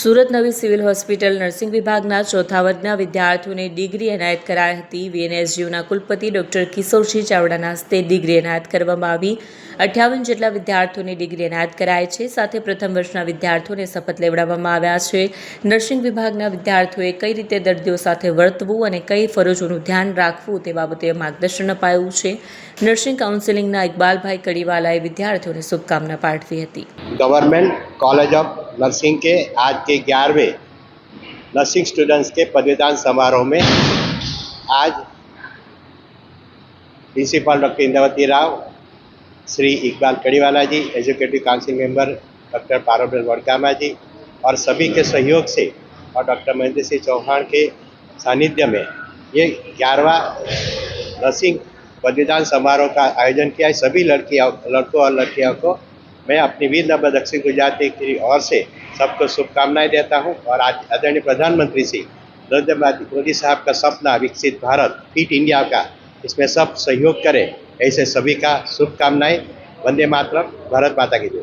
સુરત નવી civil hospital nursing વિભાગના ચોથા વર્ગના વિદ્યાર્થીઓને ડિગ્રી એનાયત કરાઈ હતી। વીએનએસયુના કુલપતિ ડૉક્ટર કિશોરસિંહ ચાવડાના હસ્તે ડિગ્રી એનાયત કરવામાં આવી। 58 જેટલા વિદ્યાર્થીઓને ડિગ્રી એનાયત કરાઈ છે। સાથે પ્રથમ વર્ષના વિદ્યાર્થીઓને શપથ લેવડાવવામાં આવ્યા છે। નર્સિંગ વિભાગના વિદ્યાર્થીઓએ કઈ રીતે દર્દીઓ સાથે વર્તવું અને કઈ ફરજોનું ધ્યાન રાખવું તે બાબતે માર્ગદર્શન અપાયું છે। નર્સિંગ કાઉન્સિલિંગના ઇકબાલભાઈ કડીવાલાએ વિદ્યાર્થીઓને શુભકામના પાઠવી હતી। गवर्नमेंट कॉलेज ऑफ नर्सिंग के आज के 11वें नर्सिंग स्टूडेंट्स के पदवीदान समारोह में आज principal doctor Indravati Rao, Shri Iqbal Kadiwala ji, executive council member doctor Parul Vadgama ji और सभी के सहयोग से और डॉक्टर महेंद्र सिंह चौहान के सानिध्य में ये 11वां नर्सिंग पदवीदान समारोह का आयोजन किया है। सभी लड़कों और लड़कियों को मैं अपनी वीर नर्मदा दक्षिण गुजरात की ओर से सबको शुभकामनाएं देता हूं और आज आदरणीय प्रधानमंत्री श्री नरेंद्र मोदी साहब का सपना विकसित भारत फिट इंडिया का, इसमें सब सहयोग करें, ऐसे सभी का शुभकामनाएं। वंदे मातरम, भारत माता की जय।